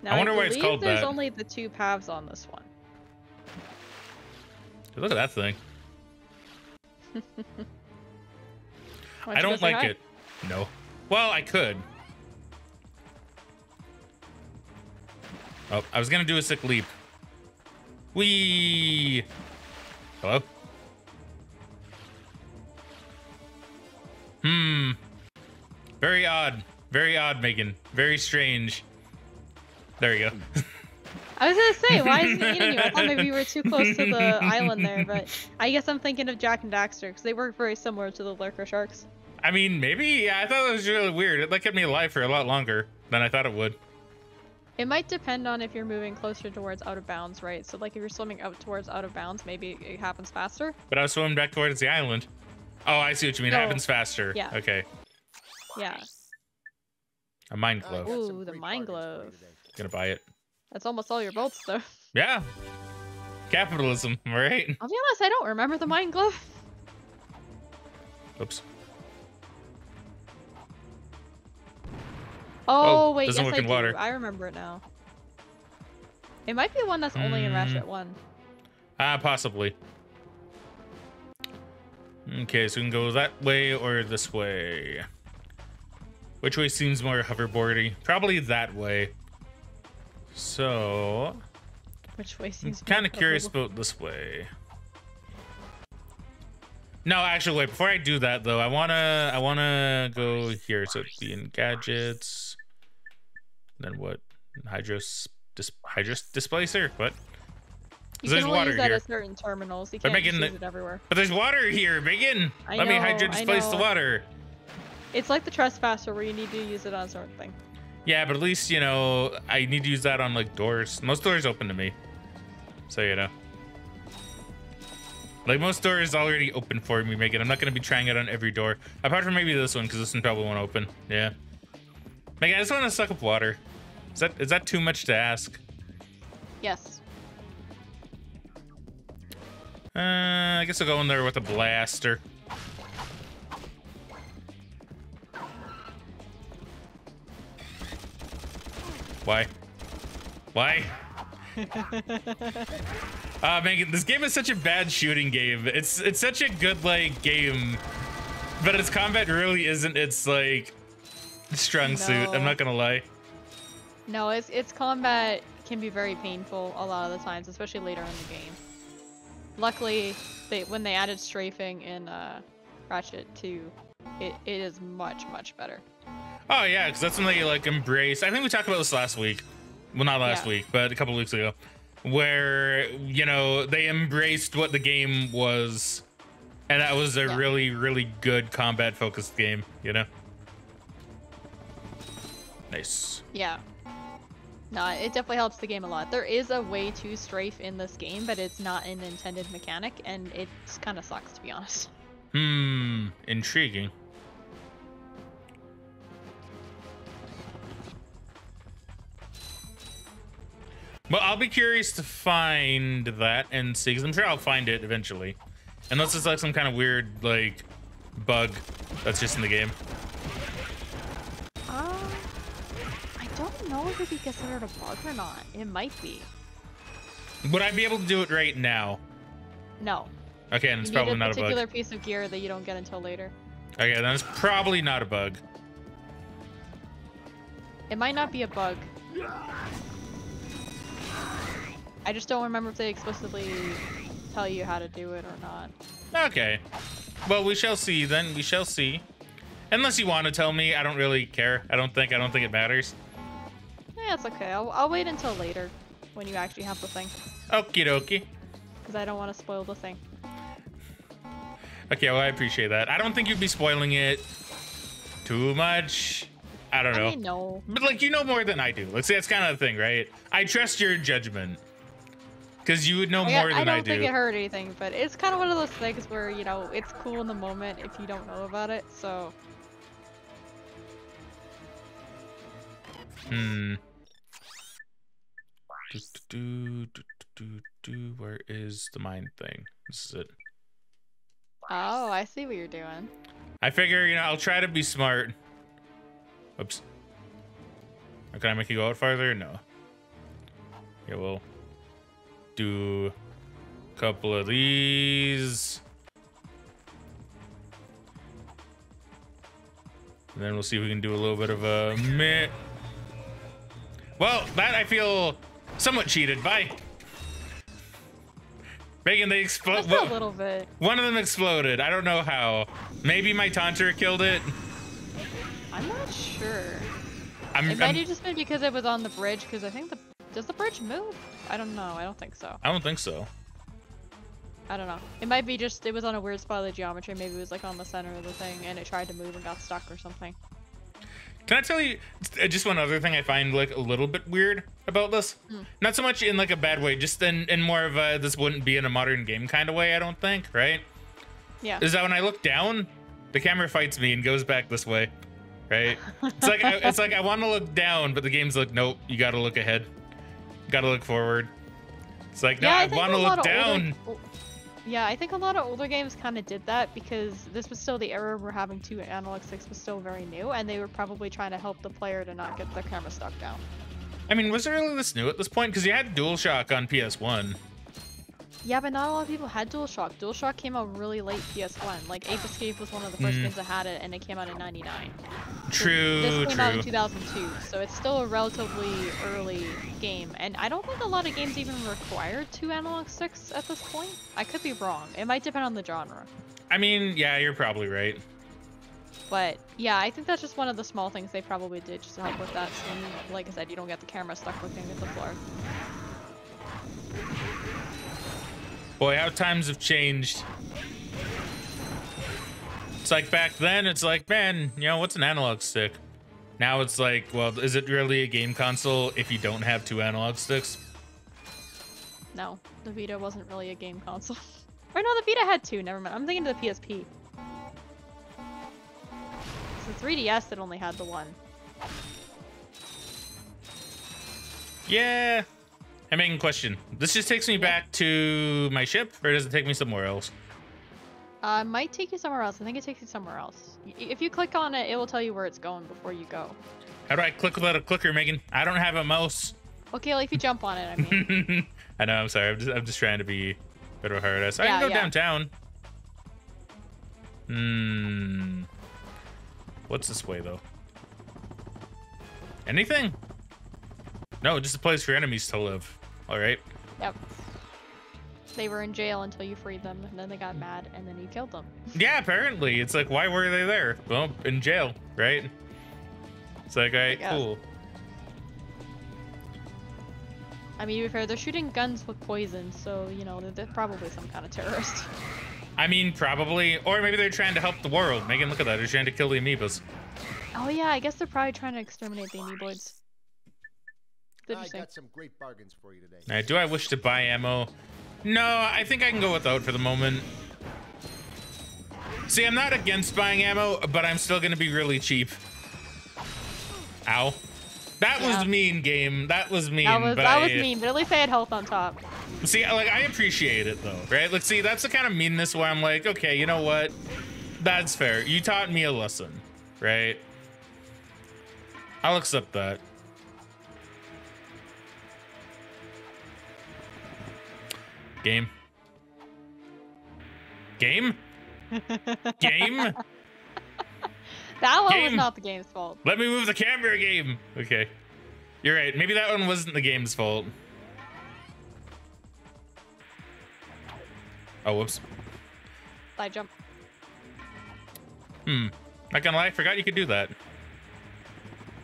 Now, I wonder why it's called there's that. only the 2 paths on this one. Dude, look at that thing. Why I don't you go don't say like hi? it. No. Well, I could. Oh, I was gonna do a sick leap. Whee! Hello? Very odd. Very odd, Megan. Very strange. There you go. I was gonna say, why isn't it eating you? I thought maybe you were too close to the island there, but I guess I'm thinking of Jack and Daxter, because they work very similar to the lurker sharks. I mean, maybe. Yeah, I thought it was really weird. It like kept me alive for a lot longer than I thought it would. It might depend on if you're moving closer towards out of bounds, right? So like if you're swimming out towards out of bounds, maybe it happens faster. But I was swimming back towards the island. Oh, I see what you mean. It No. happens faster. Yeah. Okay. Yeah. A mind glove. Ooh, the mind glove. Gonna buy it. That's almost all your bolts, though. Yeah. Capitalism, right? I'll be honest, I don't remember the mind glove. Oops. Oh, wait, doesn't yes work I in do. water. I remember it now. It might be one that's only in Ratchet 1. Possibly. Okay, so we can go that way or this way. Which way seems more hoverboardy? Probably that way. So, Which way I'm seems kind more of curious comfortable? about this way. No, actually, wait. Before I do that, though, I wanna go here. So it'd be in gadgets. Then what? Hydros displacer. What? You There's can only water use that here. at certain terminals. You But can't Megan, use it everywhere. But there's water here, Megan. I Let me know, hydro I displace the know. water. It's like the trespasser where you need to use it on a certain thing. Yeah, but at least, you know, I need to use that on, like, doors. Most doors open to me. So, you know. Like, most doors already open for me, Megan. I'm not going to be trying it on every door. Apart from maybe this one, because this one probably won't open. Yeah. Megan, I just want to suck up water. Is that too much to ask? Yes. I guess I'll go in there with a blaster. Why? Why? Megan, this game is such a bad shooting game. It's such a good, like, game, but its combat really isn't its, like, strong suit. I'm not gonna lie. No, its combat can be very painful a lot of the times, especially later in the game. Luckily, when they added strafing in Ratchet 2, it is much, much better. Oh yeah, because that's when they like embrace. I think we talked about this last week. Well, not last week, but a couple weeks ago, where, you know, they embraced what the game was, and that was a really, really good combat-focused game. You know. Nice. Yeah. No, it definitely helps the game a lot. There is a way to strafe in this game, but it's not an intended mechanic, and it kind of sucks, to be honest. Intriguing. Well, I'll be curious to find that and see, because I'm sure I'll find it eventually. Unless it's like some kind of weird, like, bug that's just in the game. I don't know if it'd be considered a bug or not. It might be. Would I be able to do it right now? No. Okay, and it's probably not a bug. a particular piece of gear that you don't get until later. Okay, then it's probably not a bug. It might not be a bug. I just don't remember if they explicitly tell you how to do it or not. Okay. Well, we shall see then. We shall see. Unless you want to tell me, I don't really care. I don't think it matters. Yeah, it's okay. I'll wait until later when you actually have the thing. Okie dokie. Because I don't want to spoil the thing. Okay, well, I appreciate that. I don't think you'd be spoiling it too much. I don't know. I mean, no. But, like, you know more than I do. Let's say that's kind of the thing, right? I trust your judgment. Because you would know more than I do. I don't think it hurt anything, but it's kind of one of those things where, you know, it's cool in the moment if you don't know about it, so... Where is the mine thing? This is it. Oh, I see what you're doing. I figure, you know, I'll try to be smart. Oops. Or can I make you go out farther? No. Yeah, we'll do a couple of these. And then we'll see if we can do a little bit of a meh. Well, that I feel somewhat cheated by. Megan, they explode. Just a little bit. One of them exploded. I don't know how. Maybe my taunter killed it. I'm not sure. It might have just been because it was on the bridge, because I think does the bridge move? I don't know. I don't think so. I don't think so. I don't know. It might be just it was on a weird spot of the geometry. Maybe it was like on the center of the thing and it tried to move and got stuck or something. Can I tell you just one other thing I find like a little bit weird about this? Not so much in like a bad way, just in more of a this wouldn't be in a modern game kind of way, I don't think, right? Yeah. Is that when I look down, the camera fights me and goes back this way, right? It's like I want to look down, but the game's like, nope, you got to look ahead. You got to look forward. It's like, no, yeah, I want to look down. Yeah, I think a lot of older games kind of did that because this was still the era where having 2 analog sticks was still very new, and they were probably trying to help the player to not get their camera stuck down. I mean, was it really this new at this point? Because you had DualShock on PS1. Yeah, but not a lot of people had DualShock. DualShock came out really late PS1. Like, Ape Escape was one of the first games that had it, and it came out in 99. True, This came out in 2002, so it's still a relatively early game. And I don't think a lot of games even require 2 analog sticks at this point. I could be wrong. It might depend on the genre. I mean, yeah, you're probably right. But yeah, I think that's just one of the small things they probably did just to help with that. So, like I said, you don't get the camera stuck looking at the floor. Boy, how times have changed. It's like back then, it's like, man, you know, what's an analog stick? Now it's like, well, is it really a game console if you don't have 2 analog sticks? No, the Vita wasn't really a game console. Or no, the Vita had 2, never mind. I'm thinking of the PSP. It's the 3DS that only had the 1. Yeah. I'm making a question. This just takes me back to my ship, or does it take me somewhere else? It might take you somewhere else. I think it takes you somewhere else. If you click on it, it will tell you where it's going before you go. How do I click without a clicker, Megan? I don't have a mouse. Okay, well, if you jump on it, I mean. I know, I'm sorry. I'm just trying to be a bit of a hard ass. I can go downtown. What's this way, though? Anything? No, just a place for enemies to live. All right. Yep. They were in jail until you freed them, and then they got mad, and then you killed them. Yeah, apparently. It's like, why were they there? Well, in jail, right? It's like, all right, cool. I mean, to be fair, they're shooting guns with poison, so, you know, they're probably some kind of terrorist. I mean, probably. Or maybe they're trying to help the world. Megan, look at that. They're trying to kill the amoebas. Oh, yeah, I guess they're probably trying to exterminate the amoeboids. I got some great bargains for you today. All right, do I wish to buy ammo? No, I think I can go without for the moment. See, I'm not against buying ammo, but I'm still going to be really cheap. Ow. That was mean, game. That was mean. That was mean, but at least I had health on top. See, like, I appreciate it, though, right? Like, see, that's the kind of meanness where I'm like, okay, you know what? That's fair. You taught me a lesson, right? I'll accept that. Game. Game? Game? That one was not the game's fault. Let me move the camera, game. Okay. You're right. Maybe that one wasn't the game's fault. Oh, whoops. Side jump. Not gonna lie, I forgot you could do that.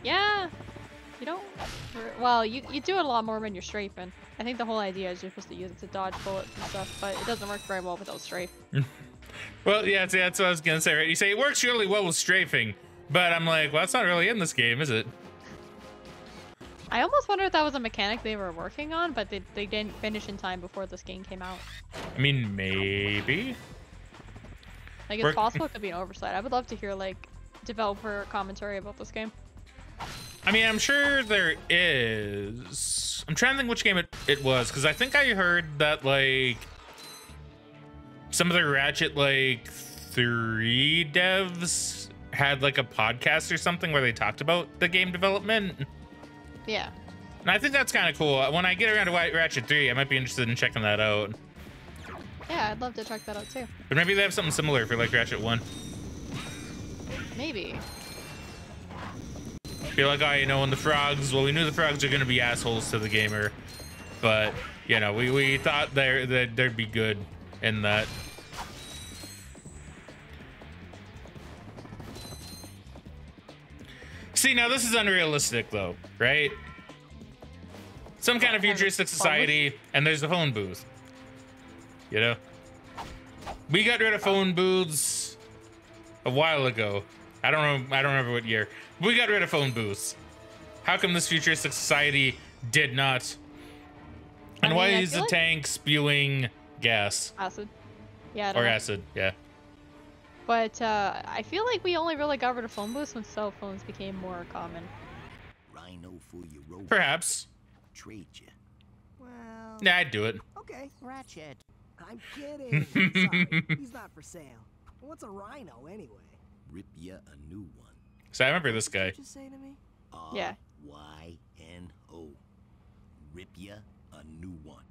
Yeah. You don't... Well, you do it a lot more when you're strafing. I think the whole idea is you're supposed to use it to dodge bullets and stuff, but it doesn't work very well without strafe. Well, yeah, that's what I was gonna say, right? You say it works really well with strafing, but I'm like, well, that's not really in this game, is it? I almost wonder if that was a mechanic they were working on, but they didn't finish in time before this game came out. I mean, maybe. Like, it's possible it could be an oversight. I would love to hear, like, developer commentary about this game. I mean, I'm sure there is. I'm trying to think which game it was, because I think I heard that, like, some of the Ratchet, like, 3 devs had, like, a podcast or something where they talked about the game development. Yeah. And I think that's kind of cool. When I get around to Ratchet 3, I might be interested in checking that out. Yeah, I'd love to check that out too. But maybe they have something similar for like Ratchet 1. Maybe. Be like, oh, you know, when the frogs, well, we knew the frogs are going to be assholes to the gamer, but, you know, we thought they'd be good in that. See, now this is unrealistic, though, right? Some kind of futuristic society, and there's a phone booth. You know? We got rid of phone booths a while ago. I don't remember what year. We got rid of phone booths. How come this futuristic society did not? And why is the tank spewing gas? Acid. Yeah. Or acid, yeah. But I feel like we only really got rid of phone booths when cell phones became more common. Rhino for your robot. Perhaps. Trade you. Well. Yeah, I'd do it. Okay. Ratchet. I'm kidding. Sorry, he's not for sale. What's a rhino anyway? Rip ya a new one. So I remember this guy. What did you say to me? Yeah. R-Y-N-O. Rip ya a new one.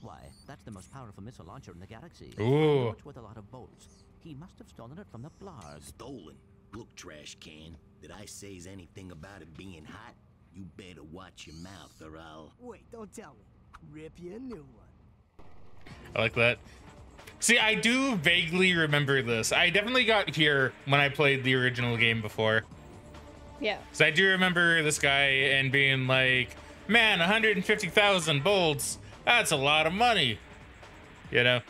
Why, that's the most powerful missile launcher in the galaxy. Ooh. Much with a lot of bolts. He must have stolen it from the Blarg. Stolen. Look, trash can. Did I say anything about it being hot? You better watch your mouth or I'll... Wait, don't tell me. Rip you a new one. I like that. See, I do vaguely remember this. I definitely got here when I played the original game before. Yeah. So I do remember this guy and being like, man, 150,000 bolts. That's a lot of money. You know?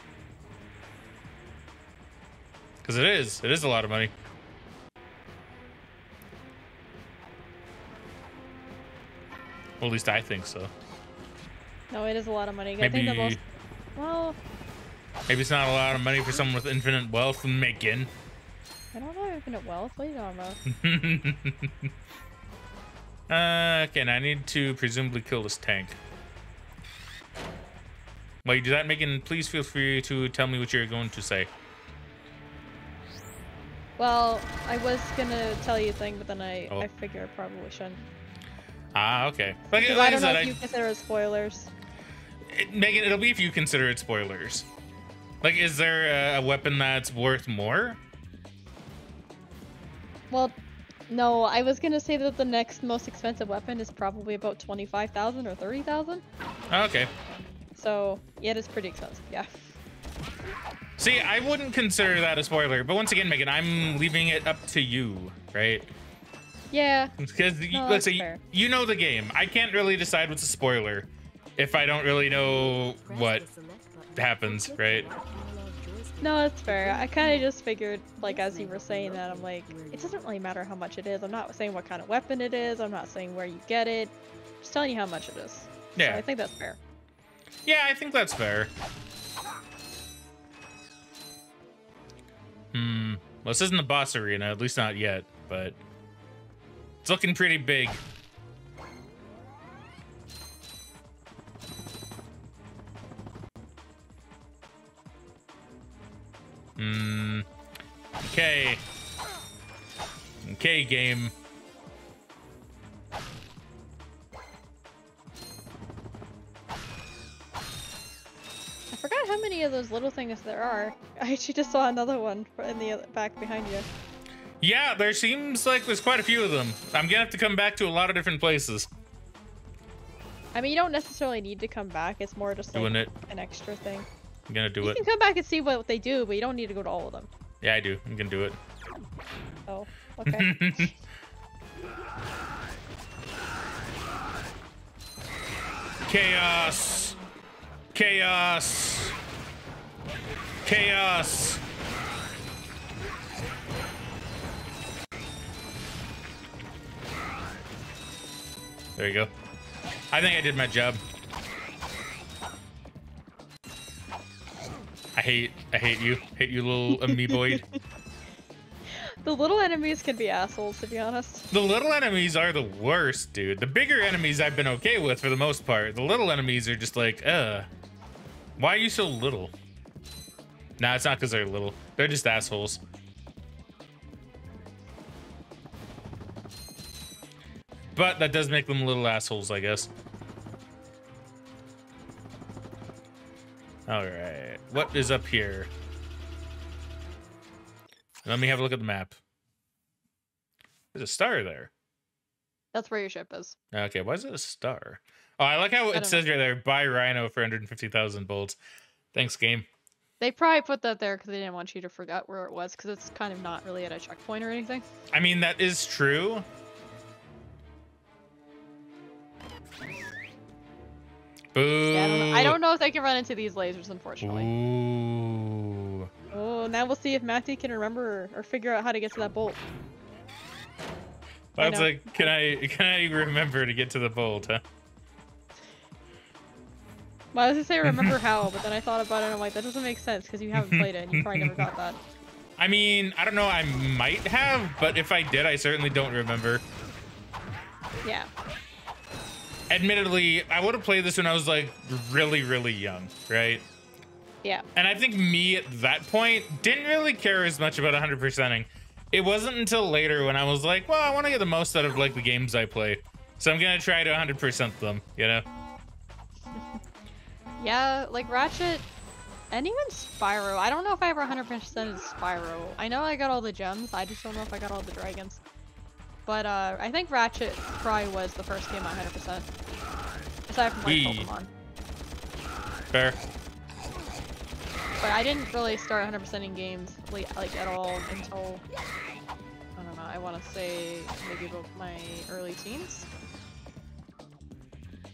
Because it is a lot of money. Well, at least I think so. No, it is a lot of money. Maybe, I think the most... Well... Maybe it's not a lot of money for someone with infinite wealth and making. I don't know infinite wealth. What are you talking about? Okay, now I need to presumably kill this tank. While you do that, Megan, please feel free to tell me what you're going to say. Well, I was gonna tell you a thing, but then I figure I probably shouldn't. Ah, okay. Like I don't know if you consider it spoilers. Megan, it'll be if you consider it spoilers. Like, is there a weapon that's worth more? Well, no, I was gonna say that the next most expensive weapon is probably about 25,000 or 30,000. Okay. So, yeah, it is pretty expensive, yeah. See, I wouldn't consider that a spoiler, but once again, Megan, I'm leaving it up to you, right? Yeah. Because, no, let's say, fair. you know the game. I can't really decide what's a spoiler if I don't really know what happens, right? No, that's fair. I kind of just figured, like, as you were saying that, I'm like, it doesn't really matter how much it is. I'm not saying what kind of weapon it is. I'm not saying where you get it. Just telling you how much it is. Yeah. So I think that's fair. Yeah, I think that's fair. Well, this isn't the boss arena, at least not yet, but it's looking pretty big. Okay. Okay, game. I forgot how many of those little things there are. I actually just saw another one in the back behind you. Yeah, there seems like there's quite a few of them. I'm gonna have to come back to a lot of different places. I mean, you don't necessarily need to come back. It's more just like an extra thing. I'm gonna do it. You can come back and see what they do, but you don't need to go to all of them. Yeah, I do. I'm gonna do it. Oh, okay. Chaos! Chaos! Chaos! There you go. I think I did my job. I hate you. Hate you, little amoeboid. The little enemies can be assholes, to be honest. The little enemies are the worst, dude. The bigger enemies I've been okay with for the most part. The little enemies are just like, why are you so little? Nah, it's not because they're little. They're just assholes. But that does make them little assholes, I guess. All right. What is up here? Let me have a look at the map. There's a star there. That's where your ship is. Okay, why is it a star? Oh, I like how it says right there, buy Rhino for 150,000 bolts. Thanks, game. They probably put that there because they didn't want you to forget where it was, because it's kind of not really at a checkpoint or anything. I mean, that is true. Boo. Yeah, I don't know if they can run into these lasers, unfortunately. Ooh. Oh, now we'll see if Matthew can remember or figure out how to get to that bolt. That's like, can I remember to get to the bolt, huh? Well, I was gonna say remember how, but then I thought about it and I'm like, that doesn't make sense because you haven't played it and you probably never got that. I mean, I don't know, I might have, but if I did, I certainly don't remember. Yeah. Admittedly, I would have played this when I was like really, really young, right? Yeah. And I think me at that point didn't really care as much about 100%ing. It wasn't until later when I was like, well, I want to get the most out of like the games I play. So I'm going to try to 100% them, you know? Yeah, like Ratchet and even Spyro. I don't know if I ever 100%ed Spyro. I know I got all the gems. I just don't know if I got all the dragons. But I think Ratchet probably was the first game I 100%. Aside from like Pokemon. Fair. But I didn't really start 100%ing games like at all until, I don't know, I want to say maybe about my early teens.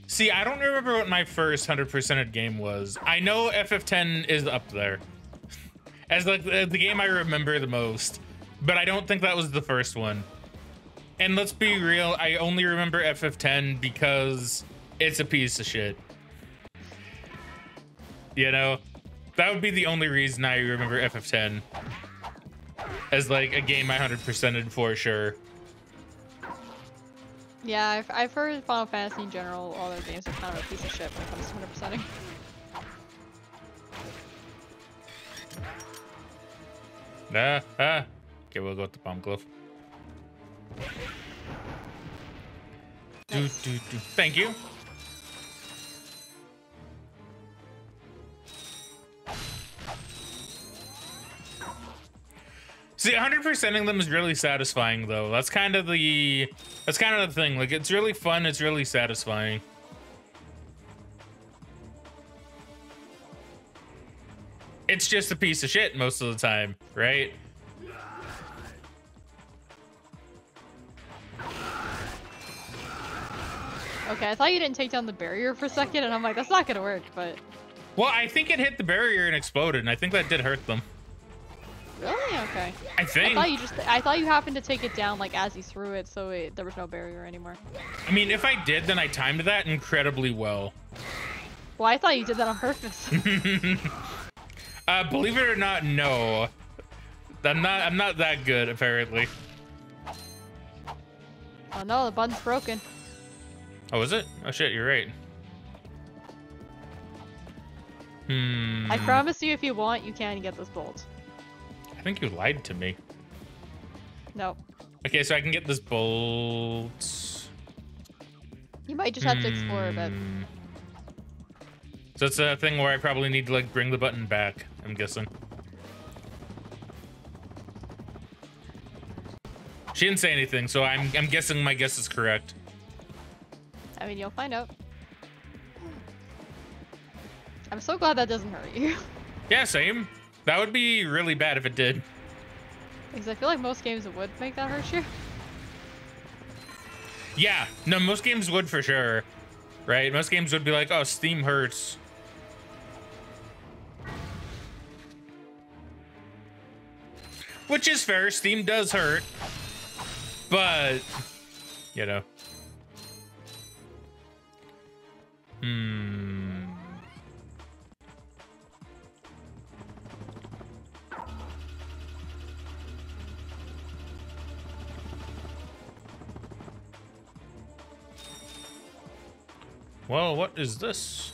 See, I don't remember what my first 100%ed game was. I know FF10 is up there as like the game I remember the most, but I don't think that was the first one. And let's be real, I only remember FF10 because it's a piece of shit. You know? That would be the only reason I remember FF10 as like a game I 100%ed for sure. Yeah, I've heard Final Fantasy in general, all their games are kind of a piece of shit when it comes to 100%ing. Okay, we'll go with the bomb glove. Nice. Thank you. See, 100%ing them is really satisfying, though. That's kind of the thing. Like, it's really fun. It's really satisfying. It's just a piece of shit most of the time, right? Okay, I thought you didn't take down the barrier for a second, and I'm like, that's not gonna work, but... Well, I think it hit the barrier and exploded, and I think that did hurt them. Really? Okay. I think. I thought you happened to take it down like as you threw it, so there was no barrier anymore. I mean, if I did, then I timed that incredibly well. Well, I thought you did that on purpose. Believe it or not, no. I'm not that good, apparently. Oh no, the button's broken. Oh, is it? Oh shit, you're right. I promise you, if you want, you can get this bolt. I think you lied to me. No. Okay, so I can get this bolt. You might just have to explore a bit. So it's a thing where I probably need to like bring the button back, I'm guessing. She didn't say anything, so I'm guessing my guess is correct. I mean, you'll find out. I'm so glad that doesn't hurt you. Yeah, same. That would be really bad if it did. Because I feel like most games would make that hurt you. Yeah, no, most games would for sure. Right? Most games would be like, oh, Steam hurts. Which is fair, Steam does hurt. But, you know. Well, what is this?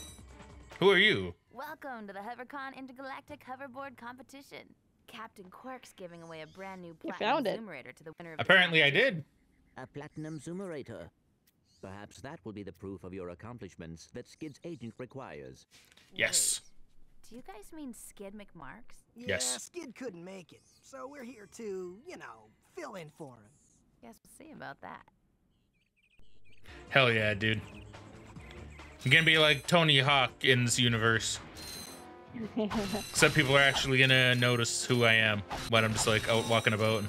Who are you? Welcome to the HoverCon Intergalactic Hoverboard Competition. Captain Quirk's giving away a brand new found platinum it. zoomerator to the winner of Apparently the I did. A platinum zoomerator. Perhaps that will be the proof of your accomplishments that Skid's agent requires. Yes. Do you guys mean Skid McMarks? Yeah, Yes. Skid couldn't make it, so we're here to, you know, fill in for him. Guess we'll see about that. Hell yeah, dude. I'm gonna be like Tony Hawk in this universe. Except people are actually gonna notice who I am when I'm just like out walking about.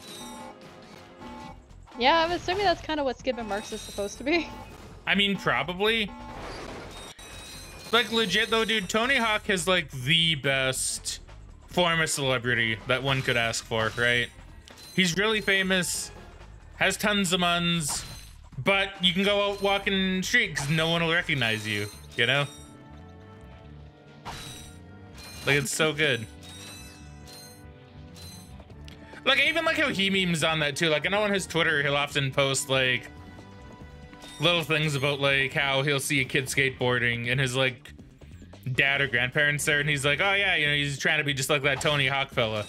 Yeah, I'm assuming that's kind of what Skip and Marks is supposed to be. I mean, probably. Like, legit though, dude, Tony Hawk has like the best form of celebrity that one could ask for, right? He's really famous, has tons of muns, but you can go out walking the street because no one will recognize you, you know? Like, it's so good. Like, I even like how he memes on that too. Like, I know on his Twitter, he'll often post like little things about like how he'll see a kid skateboarding and his like dad or grandparents there, and he's like, oh yeah, you know, he's trying to be just like that Tony Hawk fella.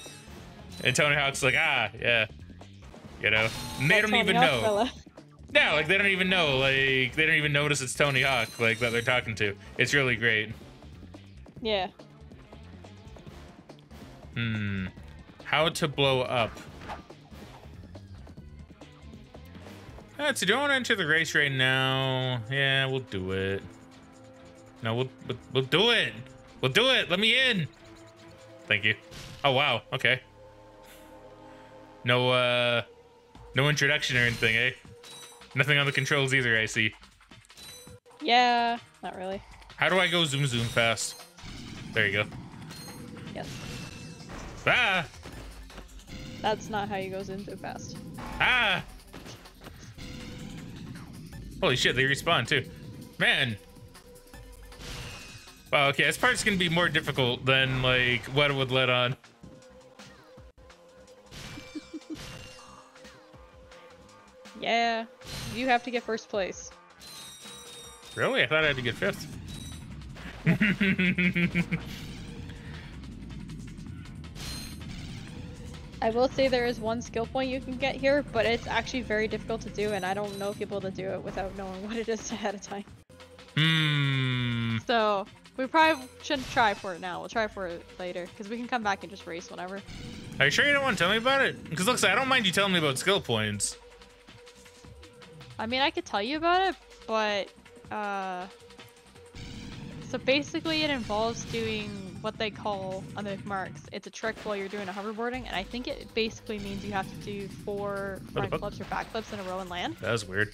And Tony Hawk's like, ah, yeah, you know, and they don't even know. Yeah, like they don't even know, like they don't even notice it's Tony Hawk, like that they're talking to. It's really great. Yeah. How to blow up. So do you want to enter the race right now? Yeah, we'll do it. No, we'll do it. We'll do it. Let me in. Thank you. Oh wow. Okay. No no introduction or anything, eh? Nothing on the controls either, I see. Yeah, not really. How do I go zoom fast? There you go. Yes. Ah! That's not how you go zoom so fast. Ah! Holy shit, they respawn too. Man. Wow, okay, this part's gonna be more difficult than like what it would let on. Yeah, you have to get first place. Really? I thought I had to get 5th. I will say there is one skill point you can get here, but it's actually very difficult to do, and I don't know people to do it without knowing what it is ahead of time. So, we probably shouldn't try for it now. We'll try for it later, because we can come back and just race whenever. Are you sure you don't want to tell me about it? Because look, I don't mind you telling me about skill points. I mean, I could tell you about it, but, so basically it involves doing what they call on the marks. It's a trick while you're doing a hoverboarding, and I think it basically means you have to do 4 front flips or back flips in a row and land. That was weird.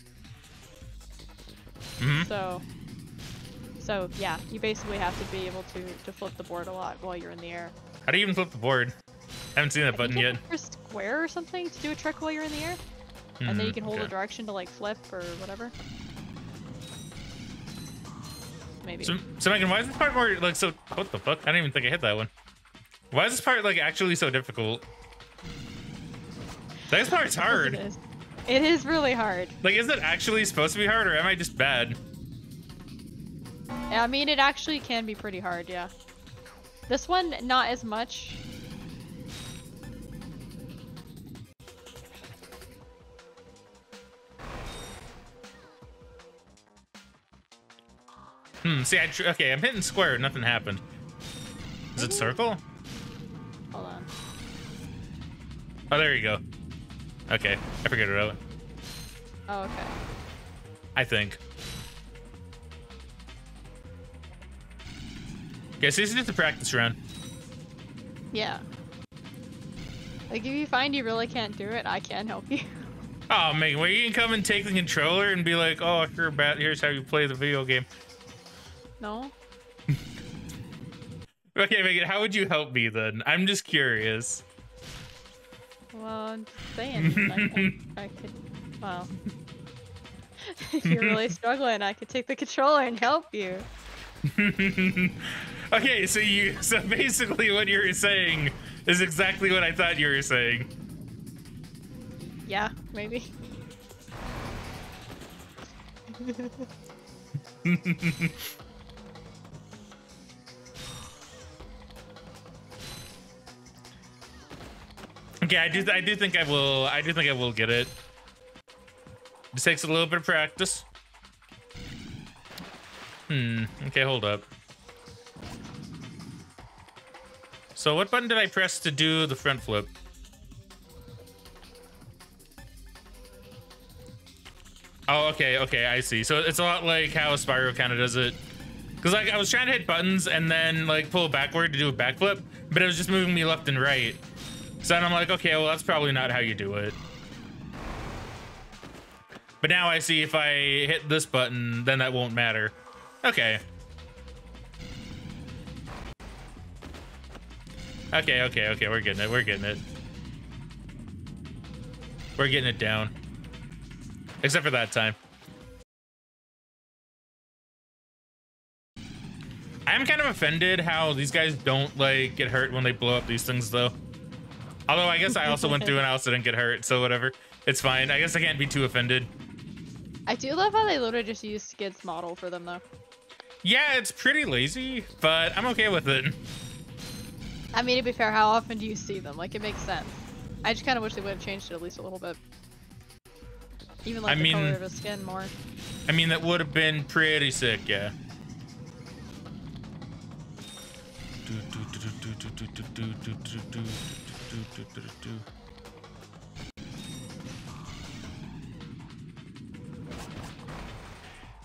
So yeah, you basically have to be able to flip the board a lot while you're in the air. How do you even flip the board? I haven't seen that button yet. Press square or something to do a trick while you're in the air, and then you can hold a direction to like flip or whatever. Maybe. So Megan, why is this part more like so? What the fuck? I didn't even think I hit that one. Why is this part like actually so difficult? This part's hard. It is really hard. Like, is it actually supposed to be hard, or am I just bad? Yeah, I mean, it actually can be pretty hard, yeah. This one, not as much. See, okay, I'm hitting square, nothing happened. Is it circle? Hold on. Oh, there you go. Okay, I figured it out. Oh, okay. I think. Okay, so this is just a practice run. Yeah. Like, if you find you really can't do it, I can help you. Oh, Megan, well, you can come and take the controller and be like, oh, you're bad. Here's how you play the video game. No? Okay, Megan, how would you help me then? I'm just curious. Well, I'm just saying, I could, well, if you're really struggling, I could take the controller and help you. Okay, so basically what you're saying is exactly what I thought you were saying. Yeah, maybe. Okay, I do think I will get it. This takes a little bit of practice. Okay, hold up. So what button did I press to do the front flip? Oh, okay, I see. So it's a lot like how Spyro kind of does it. Because like I was trying to hit buttons and then like pull backward to do a backflip, but it was just moving me left and right. So then I'm like, okay, well that's probably not how you do it. But now I see if I hit this button, then that won't matter. Okay. Okay, we're getting it, We're getting it down. Except for that time. I'm kind of offended how these guys don't like get hurt when they blow up these things though. Although I guess I also went through and I also didn't get hurt, so whatever. It's fine. I guess I can't be too offended. I do love how they literally just use Skid's model for them though. Yeah, it's pretty lazy, but I'm okay with it. I mean, to be fair, how often do you see them? Like, it makes sense. I just kind of wish they would have changed it at least a little bit. Even like the color of his skin more. I mean, that would have been pretty sick, yeah.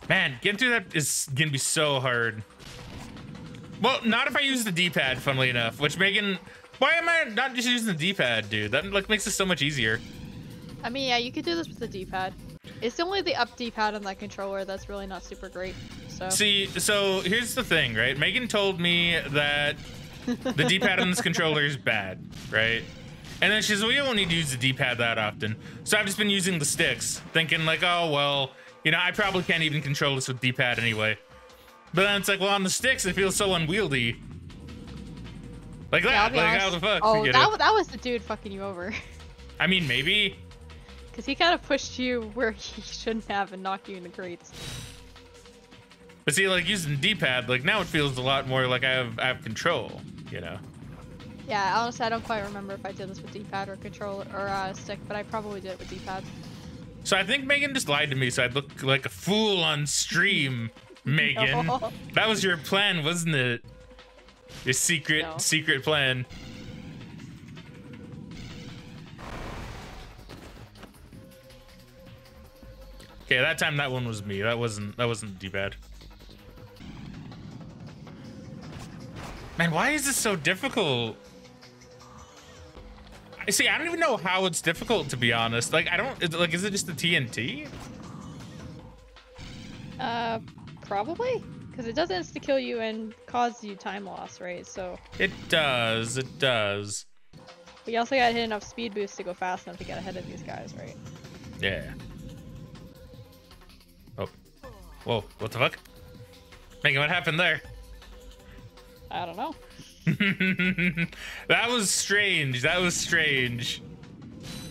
Man, getting through that is gonna be so hard. Well, not if I use the D-pad, funnily enough. Which Megan, why am I not just using the D-pad, dude? That like makes it so much easier. I mean, yeah, you could do this with the D-pad. It's only the up D-pad on that controller that's really not super great. So. See, so here's the thing, right? Megan told me that the D-pad on this controller is bad, right? And then she says, well, you don't need to use the D-pad that often. So I've just been using the sticks, thinking like, oh, well, you know, I probably can't even control this with D-pad anyway. But then it's like, well, on the sticks, it feels so unwieldy. Like that, Yeah, like how the fuck? Oh, that was the dude fucking you over. I mean, maybe. Because he kind of pushed you where he shouldn't have and knocked you in the crates. But see, like using D-pad, like now it feels a lot more like I have control, you know? Yeah, honestly, I don't quite remember if I did this with D-pad or controller or stick, but I probably did it with D-pad. So I think Megan just lied to me, so I'd look like a fool on stream, Megan. No. That was your plan, wasn't it? Your secret plan. Okay, that time that one was me. That wasn't D-pad. Man, why is this so difficult? See, I don't even know how it's difficult, to be honest. Like, I don't, like, is it just the TNT? Probably? Because it does insta-kill you and cause you time loss, right? So. It does. But you also gotta hit enough speed boost to go fast enough to get ahead of these guys, right? Yeah. Oh. Whoa, what the fuck? Megan, what happened there? I don't know. That was strange.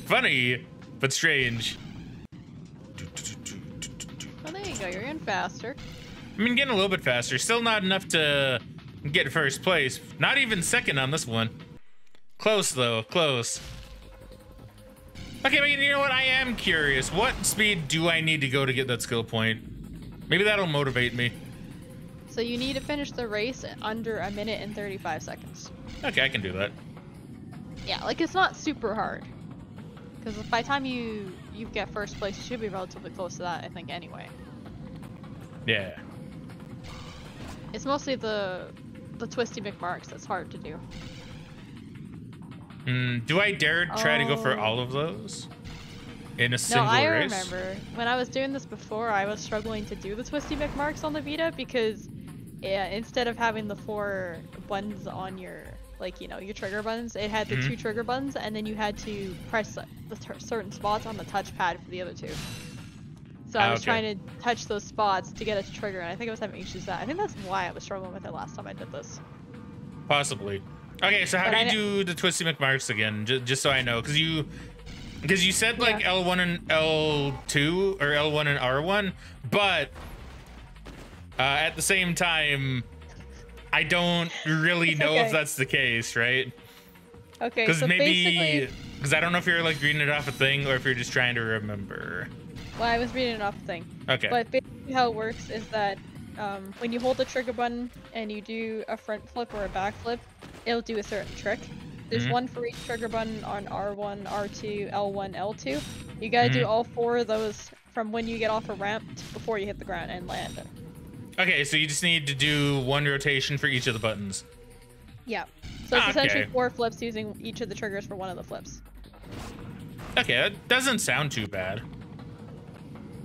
Funny, but strange. Oh, there you go. You're in faster. I mean, getting a little bit faster. Still not enough to get first place. Not even second on this one. Close, though. Close. Okay, Megan, you know what? I am curious. What speed do I need to go to get that skill point? Maybe that'll motivate me. So you need to finish the race in under 1 minute and 35 seconds. Okay, I can do that. Yeah, like it's not super hard. Because by the time you get first place, you should be relatively close to that, I think, anyway. Yeah. It's mostly the twisty McMarks that's hard to do. Do I dare try to go for all of those in a single race? No, I remember. When I was doing this before, I was struggling to do the twisty McMarks on the Vita because instead of having the 4 buttons on your, like, you know, your trigger buttons, it had the 2 trigger buttons, and then you had to press the certain spots on the touchpad for the other 2. So I was trying to touch those spots to get it to trigger, and I think I was having issues with that. I think that's why I was struggling with it last time I did this. Possibly. Okay, so how do you do the twisty McMarks again? Just so I know, because you said like L1 and L2 or L1 and R1, but at the same time, I don't really know if that's the case, right? Okay, because so maybe because I don't know if you're like reading it off a thing or if you're just trying to remember. Well, I was reading it off a thing. Okay. But basically how it works is that when you hold the trigger button and you do a front flip or a back flip, it'll do a certain trick. There's one for each trigger button on R1, R2, L1, L2. You gotta do all 4 of those from when you get off a ramp before you hit the ground and land it. Okay, so you just need to do 1 rotation for each of the buttons. Yeah. So it's essentially Okay. 4 flips using each of the triggers for one of the flips. Okay, that doesn't sound too bad.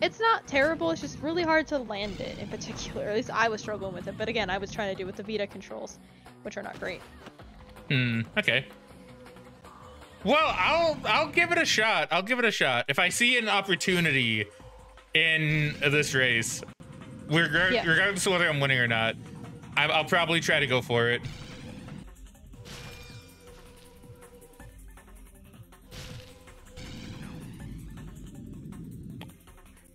It's not terrible, it's just really hard to land it in particular. At least I was struggling with it, but again, I was trying to do it with the Vita controls, which are not great. Okay. Well, I'll give it a shot. I'll give it a shot. If I see an opportunity in this race, regardless of whether I'm winning or not, I'll probably try to go for it.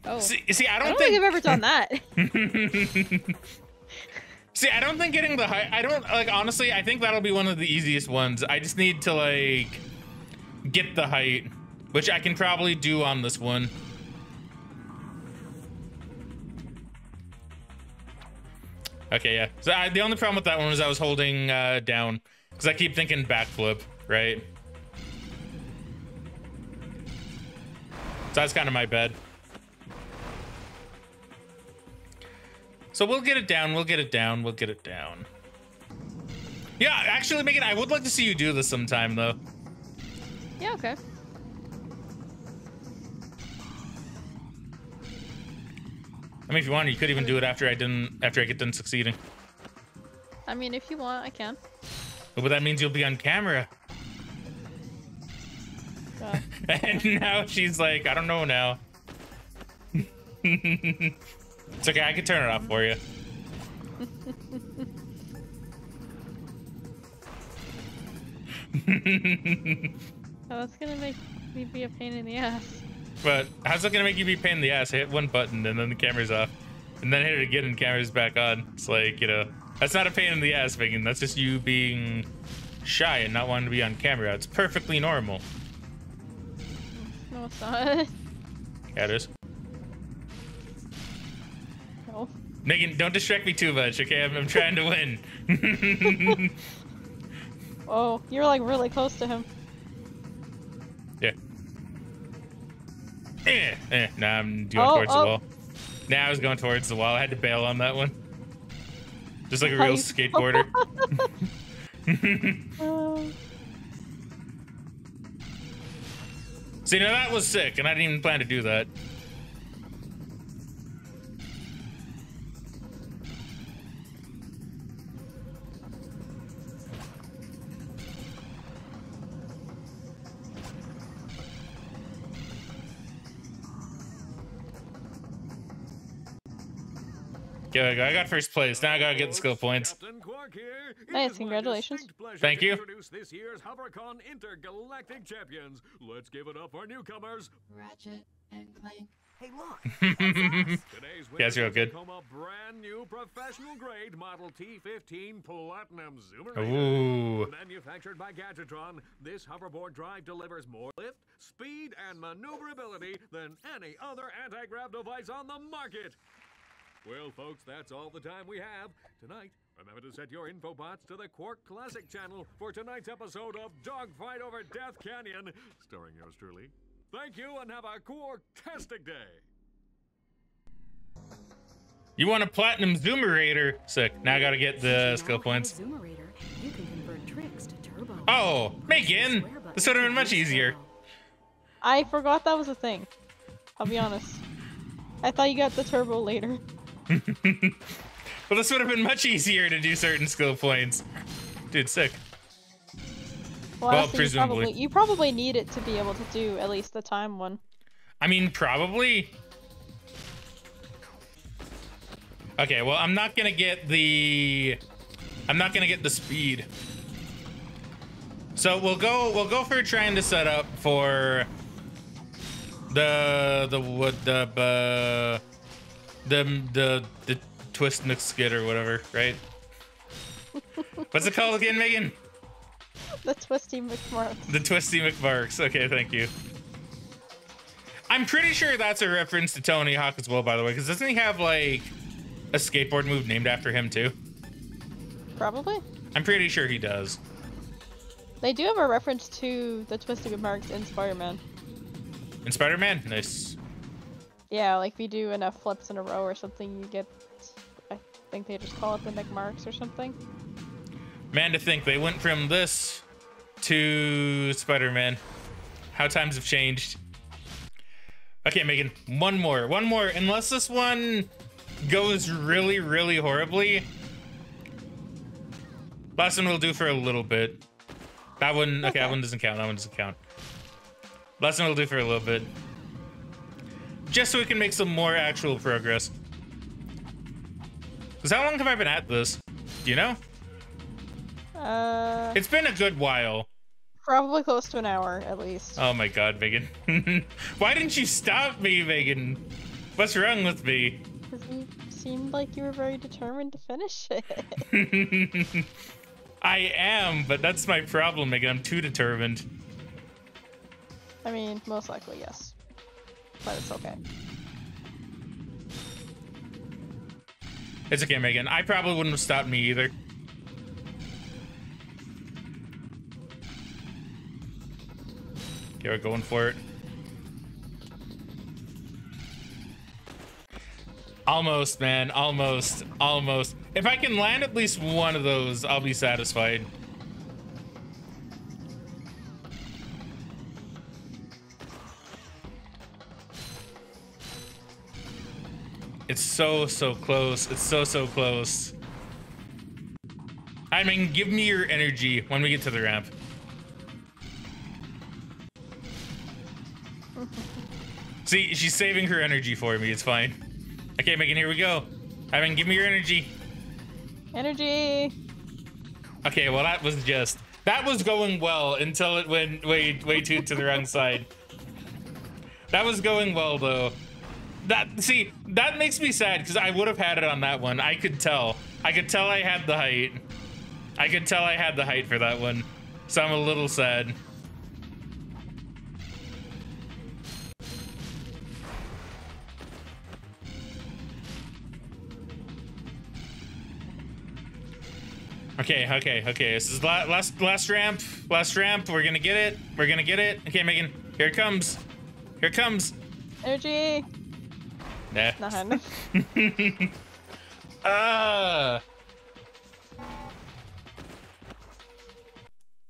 Oh. See, I don't don't think I've ever done that. See, I don't think getting the height, I don't, like, honestly, I think that'll be one of the easiest ones. I just need to, like, get the height, which I can probably do on this one. Okay, yeah. So the only problem with that one was I was holding down, because I keep thinking backflip, right? So that's kind of my bad. So we'll get it down, we'll get it down, we'll get it down. Yeah, actually, Megan, I would like to see you do this sometime, though. Yeah, okay. I mean, if you want, you could even do it after I get done succeeding. I mean, if you want, I can. But that means you'll be on camera. And now she's like, I don't know now. It's okay, I can turn it off for you. Oh, it's gonna make me be a pain in the ass. But how's it gonna make you be a pain in the ass? Hit one button and then the camera's off. And then hit it again and the camera's back on. It's like, you know, that's not a pain in the ass, Megan. That's just you being shy and not wanting to be on camera. It's perfectly normal. No, it's not. Yeah, it is. No. Megan, don't distract me too much, okay? I'm trying to win. Oh, you're like really close to him. Yeah. Nah, I'm going towards the wall. Nah, I was going towards the wall. I had to bail on that one. Just like a real skateboarder. See, now that was sick, and I didn't even plan to do that. Okay, I got first place. Now I gotta get the skill points. Nice, congratulations. Thank you. Introduce this year's HoverCon Intergalactic Champions. Let's give it up for newcomers. Ratchet and Clank. Hey, look. Today's Yes, you're good. become a brand new professional grade Model T15 Platinum Zoomer. Ooh. Manufactured by Gadgetron, this hoverboard drive delivers more lift, speed, and maneuverability than any other anti-grav device on the market. Well, folks, that's all the time we have. Tonight, remember to set your infobots to the Quark Classic channel for tonight's episode of Dogfight Over Death Canyon, starring yours truly. Thank you, and have a Quark-tastic day. You want a platinum zoomerator? Sick. Now I gotta get the skill points. You can convert tricks to turbo. Oh, Megan! This would have been much easier. I forgot that was a thing. I'll be honest. I thought you got the turbo later. Well, this would have been much easier to do certain skill points. Dude, sick. Well, honestly, presumably. you probably need it to be able to do at least the time one. I mean, probably. Okay, well, I'm not gonna get the speed. So we'll go for trying to set up for the twist mix skid or whatever, right? What's it called again, Megan? The Twisty McMarks. The Twisty McMarks. Okay, thank you. I'm pretty sure that's a reference to Tony Hawk as well, by the way, because doesn't he have like a skateboard move named after him too? Probably. I'm pretty sure he does. They do have a reference to the twisted marks in Spider-Man. In Spider-Man? Nice. Yeah, like if you do enough flips in a row or something, you get, I think they just call it the McMarks or something. Man, to think they went from this to Spider-Man. How times have changed. Okay, Megan, one more. Unless this one goes really, really horribly. Last one we'll do for a little bit. That one, okay, that one doesn't count. Last one we'll do for a little bit. Just so we can make some more actual progress. Because how long have I been at this? Do you know? It's been a good while. Probably close to an hour, at least. Oh my god, Megan. Why didn't you stop me, Megan? What's wrong with me? Because you seemed like you were very determined to finish it. I am, but that's my problem, Megan. I'm too determined. I mean, most likely, yes. But it's okay. It's okay, Megan. I probably wouldn't have stopped me either. Okay, we're going for it. Almost, man. Almost. If I can land at least one of those, I'll be satisfied. It's so close. It's so close. I mean, give me your energy when we get to the ramp. See, she's saving her energy for me. It's fine. Okay, Megan, here we go. I mean, give me your energy. Energy! Okay, well, that was going well until it went way too to the wrong side. That was going well, though. That makes me sad, because I would have had it on that one. I could tell I had the height. I could tell I had the height for that one. So I'm a little sad. Okay. This is last ramp. We're gonna get it. Okay, Megan, here it comes. Energy! Nah. Nothing.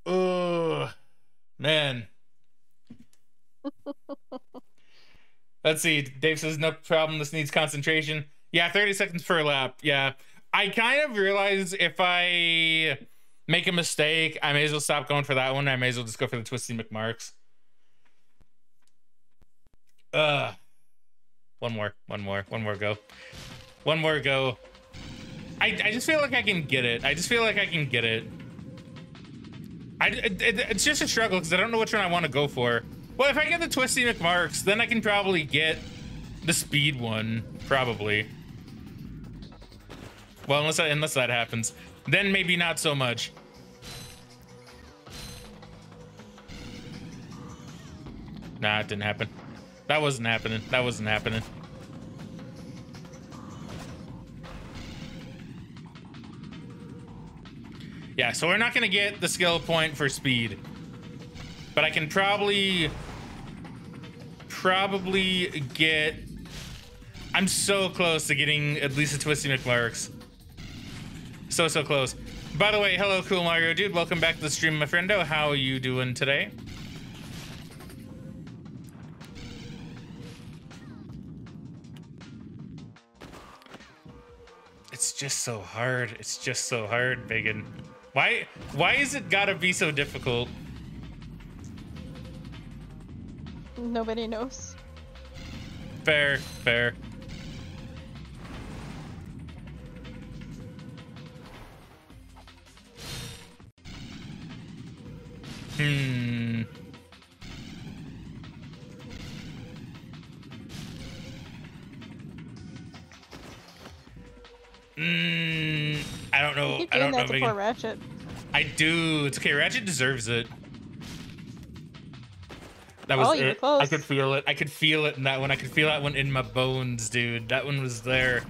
Oh, man. Let's see. Dave says no problem. This needs concentration. Yeah, 30 seconds per lap. Yeah. I kind of realize if I make a mistake, I may as well stop going for that one. I may as well just go for the Twisty McMarks. One more go. I just feel like I can get it. It's just a struggle because I don't know which one I want to go for. Well, if I get the Twisty McMarks, then I can probably get the speed one, probably. Well, unless that happens, then maybe not so much. Nah, it didn't happen. That wasn't happening. Yeah, so we're not gonna get the skill point for speed, but I can probably get. I'm so close to getting at least a Twisty McMarks. So close. By the way, hello, Cool Mario Dude. Welcome back to the stream, my friendo. How are you doing today? It's just so hard, Megan. Why is it gotta be so difficult? Nobody knows. Fair. I don't know. I don't know. Before Ratchet. I do. It's okay. Ratchet deserves it. That was it. Close. I could feel it in that one. I could feel that one in my bones, dude. That one was there.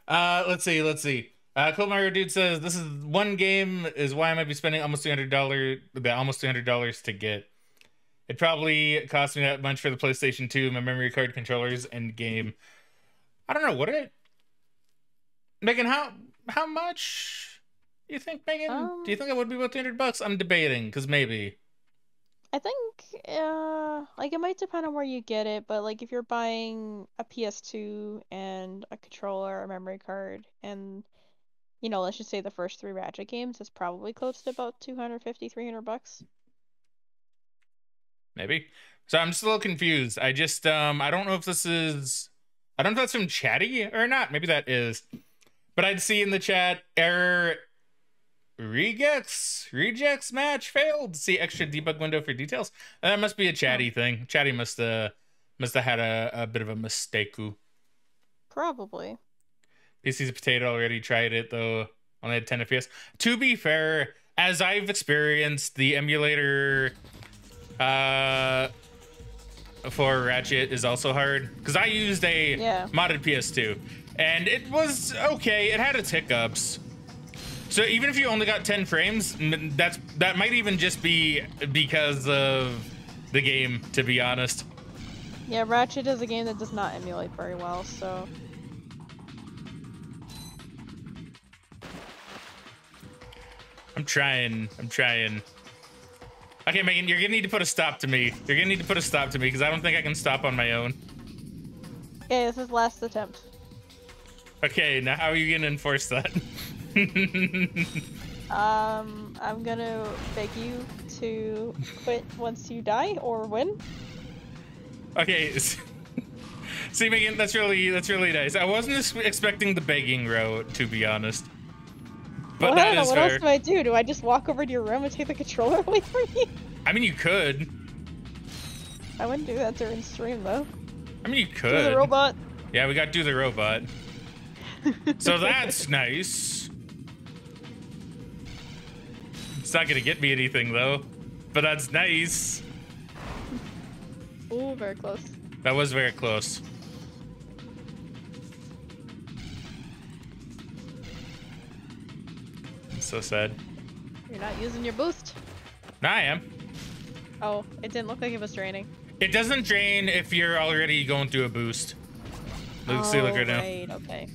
Let's see. Cool Mario Dude says this is one game is why I might be spending almost $200 to get. It probably cost me that much for the PlayStation 2, my memory card, controllers, and game. I don't know, would it? Megan, how much do you think, Megan? Do you think it would be about $200? I'm debating, because maybe. I think, like, it might depend on where you get it, but, like, if you're buying a PS2 and a controller, a memory card, and, you know, let's just say the first 3 Ratchet games, it's probably close to about $250-300. Maybe. So I'm just a little confused. I just, I don't know if this is, I don't know if that's from Chatty or not. Maybe that is. But I'd see in the chat, error rejects match failed. See extra debug window for details. That must be a Chatty thing. Chatty must have had a bit of a mistake. Probably. PC's a potato, already tried it though. Only had 10 FPS. To be fair, as I've experienced, the emulator for Ratchet is also hard. Because I used a modded PS2. And it was okay. It had its hiccups. So even if you only got 10 frames, that might even just be because of the game, to be honest. Yeah, Ratchet is a game that does not emulate very well, so... I'm trying. Okay, Megan, you're gonna need to put a stop to me. Because I don't think I can stop on my own. Okay, this is last attempt. Okay, now how are you gonna enforce that? I'm gonna beg you to quit once you die or win. Okay. See, Megan, that's really nice. I wasn't expecting the begging route, to be honest. But well, I don't know. What else do I do? Do I just walk over to your room and take the controller away from you? I mean, you could. I wouldn't do that during stream, though. I mean, you could. Do the robot. Yeah, we got do the robot. So that's nice. It's not gonna get me anything though, but that's nice. Ooh, very close. That was very close. So sad. You're not using your boost. No, I am. Oh, it didn't look like it was draining. It doesn't drain if you're already going through a boost. Look, see, look right now. Right, okay.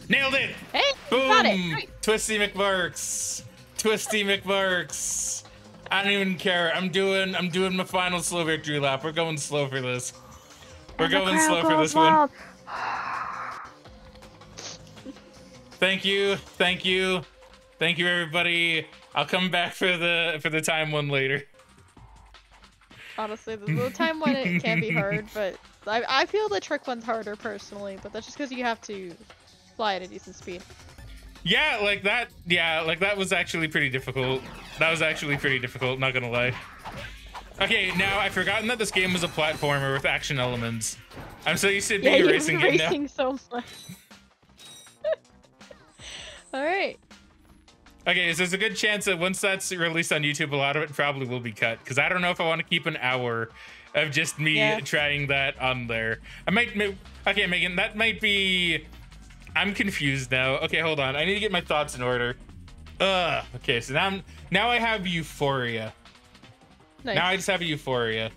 Nailed it! Hey, boom! Got it. Right. Twisty McMurks. I don't even care. I'm doing my final slow victory lap. We're going slow for this. We're going slow for this one. Thank you, everybody. I'll come back for the time one later. Honestly, the time one it can be hard, but I feel the trick one's harder personally. But that's just because you have to fly at a decent speed. Yeah, like that. Yeah, like that was actually pretty difficult. Not gonna lie. Okay, now I've forgotten that this game was a platformer with action elements. I'm so used to being a racing game now. Racing so much. All right. Okay, so there's a good chance that once that's released on YouTube, a lot of it probably will be cut because I don't know if I want to keep an hour of just me trying that on there. I might. Okay, Megan, that might be. I'm confused now. Okay, hold on. I need to get my thoughts in order. Okay, so now I have Euphoria. Nice. Now I just have Euphoria.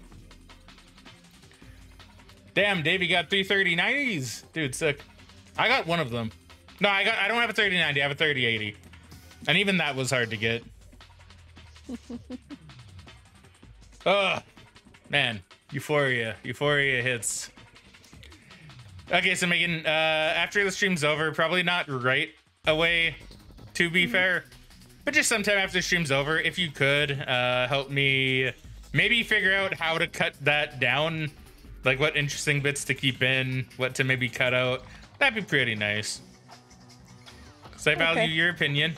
Damn, Davey got 33090s. Dude, sick. I got one of them. No, I don't have a 3090. I have a 3080. And even that was hard to get. Man, Euphoria hits. Okay, so Megan, after the stream's over, probably not right away, to be fair, but just sometime after the stream's over, if you could help me maybe figure out how to cut that down, like what interesting bits to keep in, what to maybe cut out, that'd be pretty nice. So I value your opinion.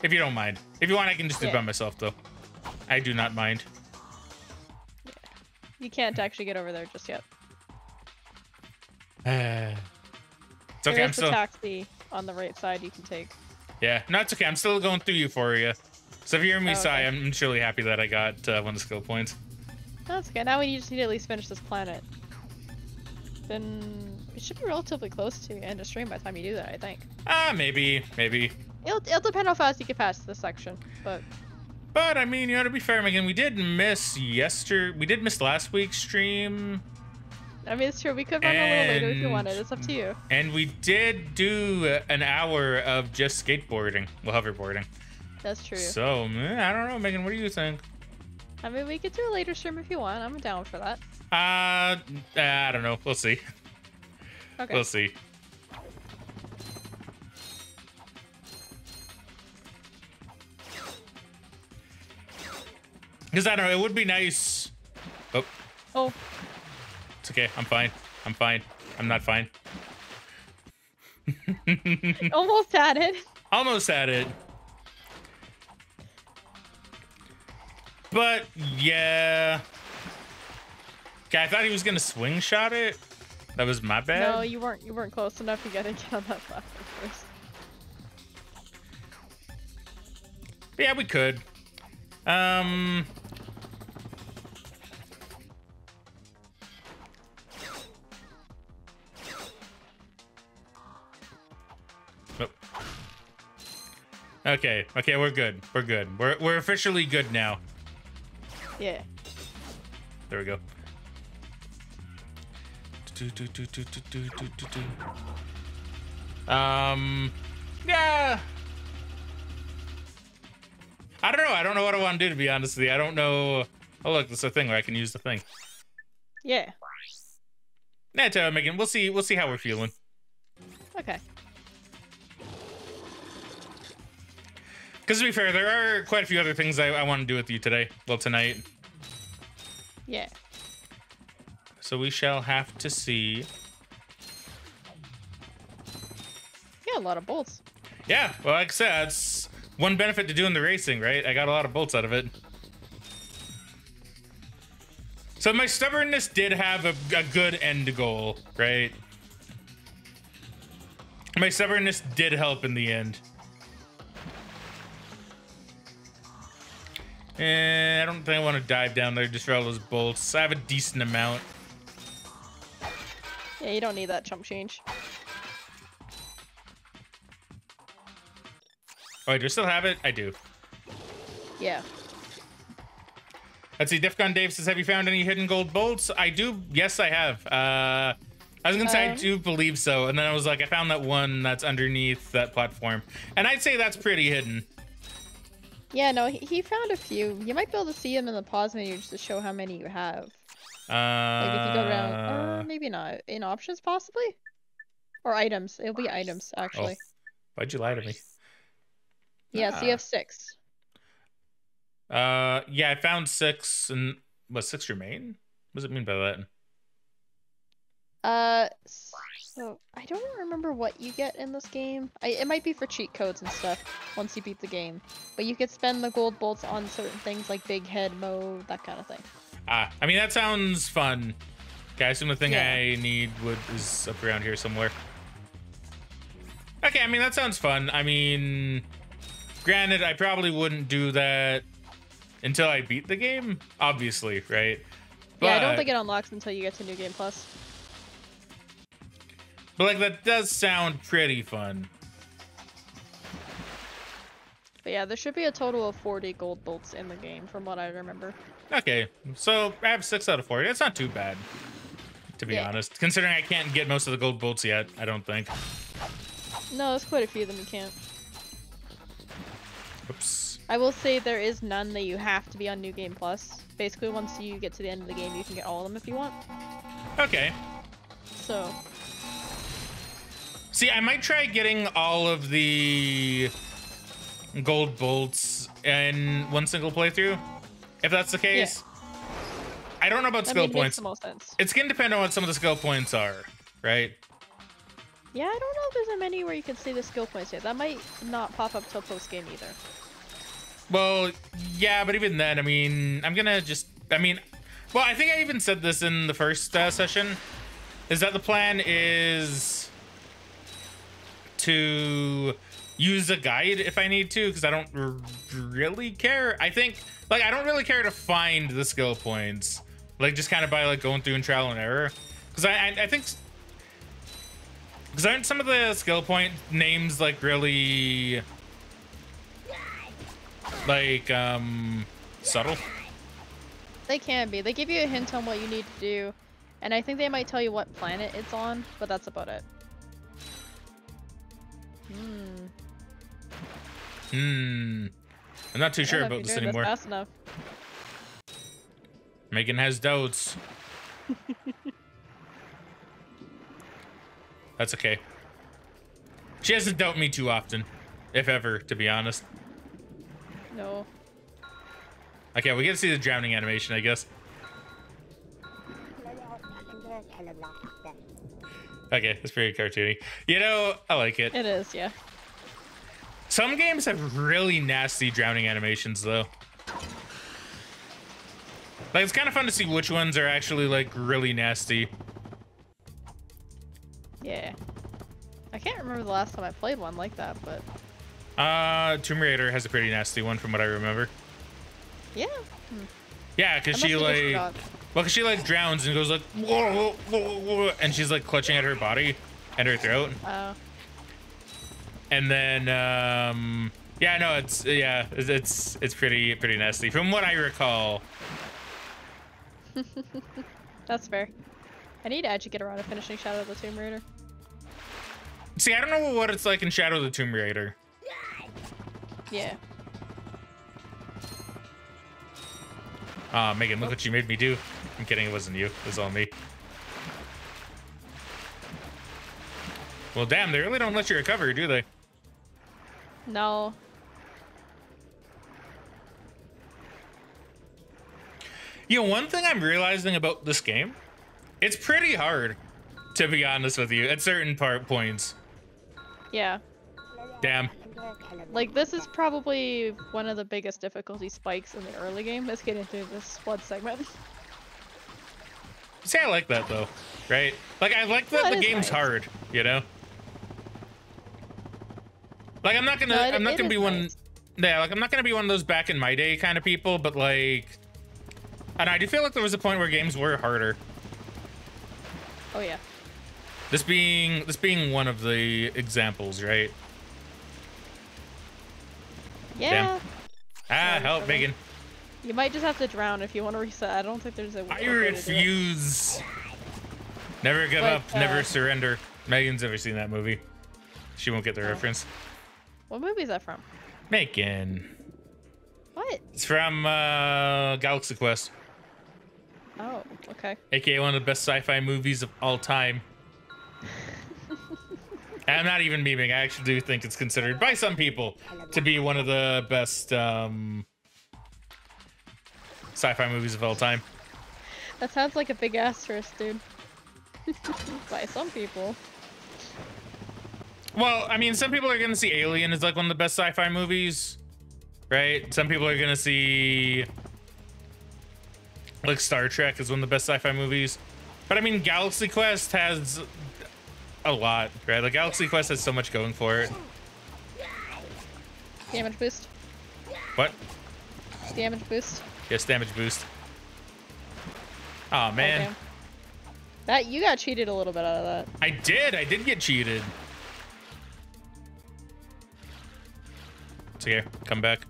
If you don't mind. If you want, I can just do it by myself, though. I do not mind. You can't actually get over there just yet. It's okay. I'm still. There's a taxi on the right side you can take. Yeah, no, it's okay. I'm still going through Euphoria. So if you hear me sigh, I'm truly happy that I got one of the skill points. That's okay. Now we just need to at least finish this planet. then it should be relatively close to end of stream by the time you do that, I think. Maybe. It'll depend how fast you get past this section, but I mean, you know, to be fair, Megan, we did miss last week's stream. I mean, it's true. We could run a little later if you wanted. It's up to you. And we did do an hour of just skateboarding, well, hoverboarding. That's true. So, I don't know, Megan, what do you think? I mean, we could do a later stream if you want. I'm down for that. I don't know. We'll see. Okay. We'll see. Because I don't know, it would be nice. Oh. It's okay. I'm fine. I'm not fine. Almost had it. Almost had it. But yeah. Okay, I thought he was gonna swing shot it. That was my bad. No, you weren't close enough. You gotta get on that platform first. But yeah, we could. Oh. Okay, we're good. We're officially good now. Yeah. There we go. Yeah. I don't know. I don't know what I want to do, to be honest with you. I don't know. Oh, look, there's a thing where I can use the thing. Yeah. Nah, Megan. We'll see how we're feeling. Okay. Because to be fair, there are quite a few other things I want to do with you today. Well, tonight. Yeah. So we shall have to see. Yeah, a lot of bolts. Yeah, well, like I said, that's one benefit to doing the racing, right? I got a lot of bolts out of it. So my stubbornness did have a good end goal, right? My stubbornness did help in the end. And I don't think I want to dive down there just for all those bolts. I have a decent amount. Yeah, you don't need that chump change. Oh, do I still have it? I do. Yeah. Let's see. Defcon Dave says, have you found any hidden gold bolts? I do. Yes, I have. I was gonna say I do believe so. And then I was like, I found that one that's underneath that platform. And I'd say that's pretty hidden. Yeah, no, he found a few. You might be able to see them in the pause menu just to show how many you have. Like if you go around, maybe not. In options, possibly? Or items. It'll be items, actually. Oh, why'd you lie to me? Yeah, so you have 6. Yeah, I found 6, and what, 6 remain? What does it mean by that? So I don't remember what you get in this game. It might be for cheat codes and stuff once you beat the game. But you could spend the gold bolts on certain things like big head mode, that kind of thing. I mean, that sounds fun. Okay, I assume the thing I need is up around here somewhere. Okay, I mean, that sounds fun. I mean, granted, I probably wouldn't do that until I beat the game, obviously, right? But, yeah, I don't think it unlocks until you get to New Game Plus. But, like, that does sound pretty fun. But yeah, there should be a total of 40 gold bolts in the game, from what I remember. Okay, so I have 6 out of 40. That's not too bad, to be honest. Considering I can't get most of the gold bolts yet, I don't think. No, there's quite a few of them you can't. Oops. I will say there is none that you have to be on New Game Plus. Basically, once you get to the end of the game, you can get all of them if you want. Okay. So... See, I might try getting all of the gold bolts in one single playthrough, if that's the case. Yeah. I don't know about skill points. Makes the most sense. It's gonna depend on what some of the skill points are, right? Yeah, I don't know if there's a menu where you can see the skill points yet. That might not pop up till post-game either. Well, yeah, but even then, I mean, I'm gonna just, well, I think I even said this in the first session, is that the plan is to use a guide if I need to, because I don't really care. I think, like, I don't really care to find the skill points, like, just kind of by, like, going through and trial and error. Because I think... Because aren't some of the skill point names, like, really... Like, subtle? They can be. They give you a hint on what you need to do, and I think they might tell you what planet it's on, but that's about it. I'm not too sure about this anymore. Fast enough. Megan has doubts. That's okay. She doesn't doubt me too often, if ever, to be honest. No. Okay, we get to see the drowning animation, I guess. Okay, it's pretty cartoony. You know, I like it. It is, yeah. Some games have really nasty drowning animations, though. Like, it's kind of fun to see which ones are actually, like, really nasty. Yeah. I can't remember the last time I played one like that, but... Tomb Raider has a pretty nasty one from what I remember. Yeah. Yeah, because she, like... Well, because she, like, drowns and goes, like... Whoa, whoa, whoa, and she's, like, clutching at her body and her throat. Oh. And then, yeah, no, it's pretty nasty from what I recall. That's fair. I need to actually get around to finishing Shadow of the Tomb Raider. See, I don't know what it's like in Shadow of the Tomb Raider. Yeah. Megan, look what you made me do. I'm kidding, it wasn't you. It was all me. Well, damn, they really don't let you recover, do they? No. You know, one thing I'm realizing about this game, it's pretty hard, to be honest with you, at certain points. Yeah. Damn. Like, this is probably one of the biggest difficulty spikes in the early game. Let's get into this blood segment. See, I like that, though, right? Like, I like that the game's hard, you know? Like, I'm not gonna be one... Yeah, like, I'm not gonna be one of those back in my day kind of people, but, like... And I do feel like there was a point where games were harder. Oh, yeah. This being one of the examples, right? Yeah. Damn. Help, Megan. You might just have to drown if you want to reset. I don't think there's a way I refuse. Never give up, never surrender. Megan's never seen that movie. She won't get the reference. What movie is that from? Megan. What? It's from Galaxy Quest. Oh, okay. AKA one of the best sci-fi movies of all time. And I'm not even memeing. I actually do think it's considered by some people to be one of the best sci-fi movies of all time. That sounds like a big asterisk, dude. By some people. Well, I mean, some people are gonna see Alien as like one of the best sci-fi movies, right? Some people are gonna see like Star Trek as one of the best sci-fi movies. But I mean, Galaxy Quest has a lot, right? Like Galaxy Quest has so much going for it. Damage boost. What? Damage boost. Yes, damage boost. Oh man. Oh, that you got cheated a little bit out of that. I did get cheated. It's okay, come back.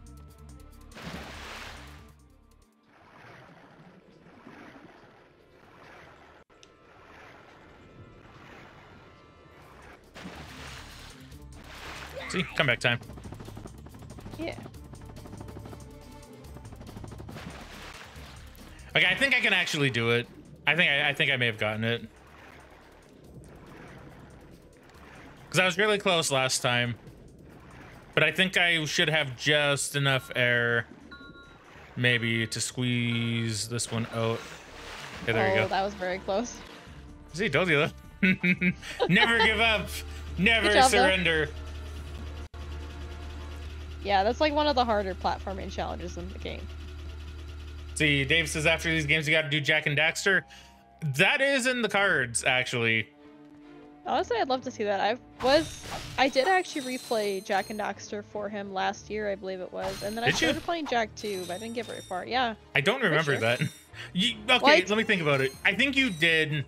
See, comeback time. Yeah. Okay, I think I can actually do it. I think I may have gotten it. Because I was really close last time. But I think I should have just enough air maybe to squeeze this one out. Okay, there you go. That was very close. See, told you that. Never give up. Never job, surrender. Yeah, that's like one of the harder platforming challenges in the game. See, Dave says after these games you gotta do Jack and Daxter. That is in the cards, actually. Honestly, I'd love to see that. I did actually replay Jack and Daxter for him last year, I believe it was. And then I started playing Jack 2, but I didn't get very far. Yeah. I don't remember that. Okay, let me think about it. I think you did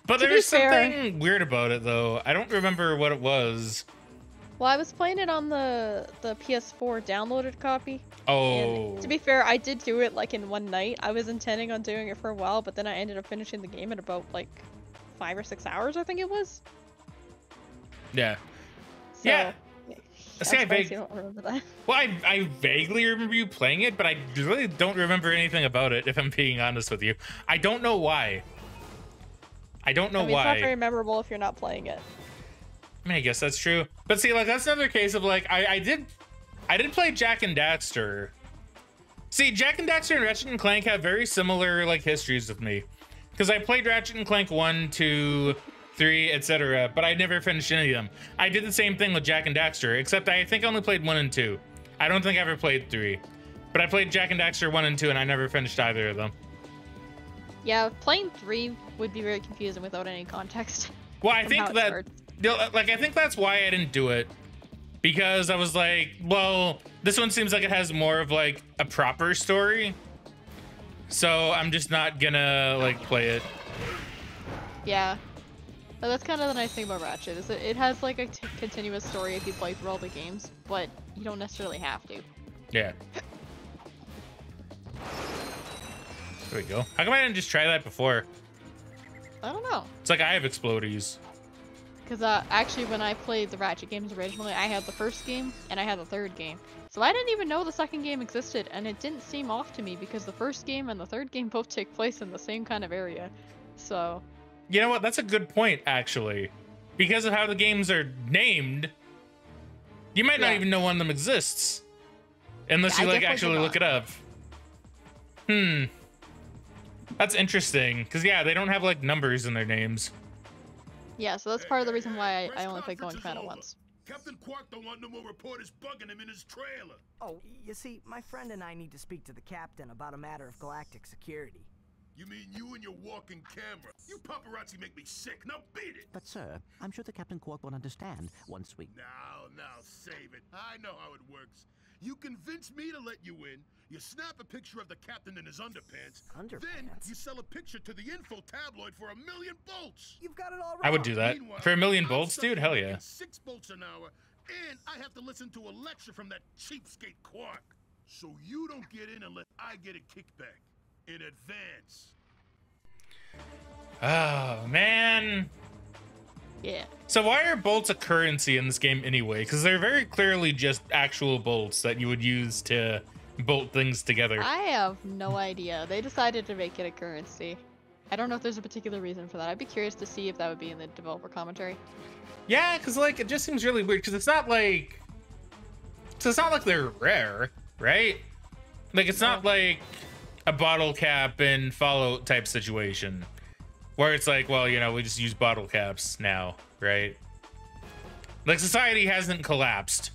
But To be there's fair- something weird about it, though. I don't remember what it was. Well, I was playing it on the PS4 downloaded copy. Oh. And to be fair, I did do it like in one night. I was intending on doing it for a while, but then I ended up finishing the game in about like 5 or 6 hours, I think it was. Yeah. So, Yeah. I'm See, I surprised you don't remember that. Well, I vaguely remember you playing it, but I really don't remember anything about it, if I'm being honest with you. I don't know why. I don't know I mean, why. it's not very memorable if you're not playing it. I mean, I guess that's true. But see, like, that's another case of, like, I did play Jak and Daxter. See, Jak and Daxter and Ratchet and Clank have very similar, like, histories with me. Because I played Ratchet and Clank 1, 2, 3, etc., but I never finished any of them. I did the same thing with Jak and Daxter, except I think I only played 1 and 2. I don't think I ever played 3. But I played Jak and Daxter 1 and 2, and I never finished either of them. Yeah, playing 3 would be very confusing without any context. Well, I from think how it that, starts. like, I think that's why I didn't do it. Because I was like, well, this one seems like it has more of, like, a proper story. So I'm just not gonna, like, play it. Yeah. But that's kind of the nice thing about Ratchet, is that it has like a continuous story if you play through all the games, but you don't necessarily have to. Yeah. There we go. How come I didn't just try that before? I don't know. It's like I have explodies. Because actually when I played the Ratchet games originally, I had the first game and I had the third game. So I didn't even know the second game existed, and it didn't seem off to me because the first game and the third game both take place in the same kind of area. So... You know what? That's a good point, actually. Because of how the games are named, you might not Yeah. even know one of them exists. Unless Yeah, you, I like, definitely actually did look it up. That's interesting. Because, yeah, they don't have, like, numbers in their names. Yeah, so that's part of the reason why I only played Going Commando once. Captain Quark don't want no more reporters bugging him in his trailer. Oh, you see, my friend and I need to speak to the captain about a matter of galactic security. You mean you and your walking camera? You paparazzi make me sick. Now beat it. But, sir, I'm sure the Captain Quark will understand once we... Now, save it. I know how it works. You convince me to let you in, you snap a picture of the captain in his underpants, then Underpants? you sell a picture to the info tabloid for $1 million bolts. You've got it all wrong. I would do that. Meanwhile, For $1 million I'm bolts, stuck dude? Hell making yeah. 6 bolts an hour, and I have to listen to a lecture from that cheapskate Quark. So you don't get in unless I get a kickback. In advance. Oh, man. Yeah. So why are bolts a currency in this game anyway? Because they're very clearly just actual bolts that you would use to bolt things together. I have no idea. They decided to make it a currency. I don't know if there's a particular reason for that. I'd be curious to see if that would be in the developer commentary. Yeah, because, like, it just seems really weird. Because it's not like... So it's not like they're rare, right? Like, it's not like a bottle cap in Fallout type situation. Where it's like, well, you know, we just use bottle caps now, right? Like, society hasn't collapsed.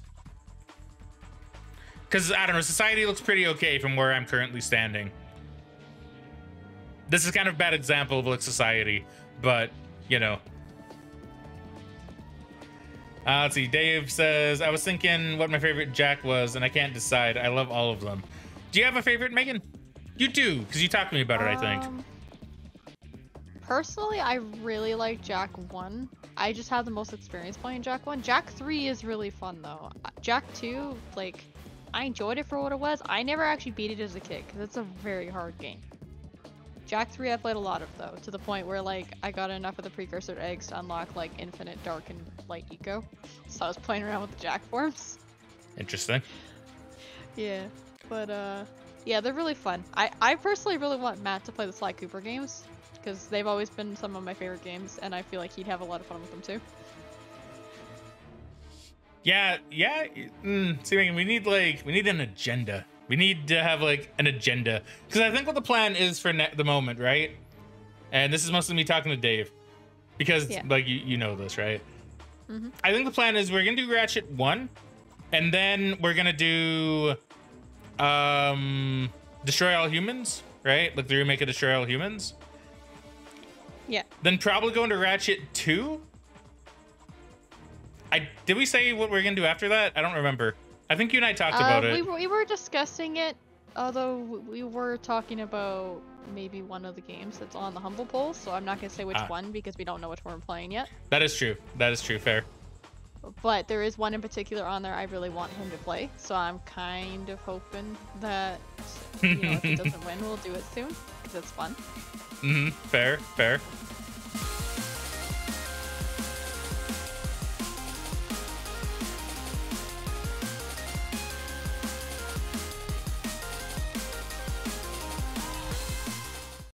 Because, I don't know, society looks pretty okay from where I'm currently standing. This is kind of a bad example of, like, society, but, you know. Let's see, Dave says, I was thinking what my favorite Jak was, and I can't decide. I love all of them. Do you have a favorite, Megan? You do, because you talked to me about it, I think. Personally, I really like Jak 1. I just have the most experience playing Jak 1. Jak 3 is really fun, though. Jak 2, like, I enjoyed it for what it was. I never actually beat it as a kid, because it's a very hard game. Jak 3 I played a lot of, though, to the point where, like, I got enough of the precursor eggs to unlock, like, infinite dark and light eco. So I was playing around with the Jak forms. Interesting. Yeah, but, yeah, they're really fun. I personally really want Matt to play the Sly Cooper games, because they've always been some of my favorite games, and I feel like he'd have a lot of fun with them, too. Yeah. See, Megan, we need an agenda. We need to have, like, an agenda. Because I think what the plan is for the moment, right? And this is mostly me talking to Dave. Because, like, you know this, right? Mm-hmm. I think the plan is we're going to do Ratchet 1. And then we're going to do Destroy All Humans, right? Like the remake of Destroy All Humans. Yeah. Then probably go into Ratchet 2. Did we say what we're going to do after that? I don't remember. I think you and I talked about it. We were discussing it, although we were talking about maybe one of the games that's on the Humble Poll, so I'm not gonna say which Ah. one because we don't know which one we're playing yet. That is true. That is true. Fair. But there is one in particular on there I really want him to play, so I'm kind of hoping that, you know, if he doesn't win, we'll do it soon, because it's fun. Fair. Fair.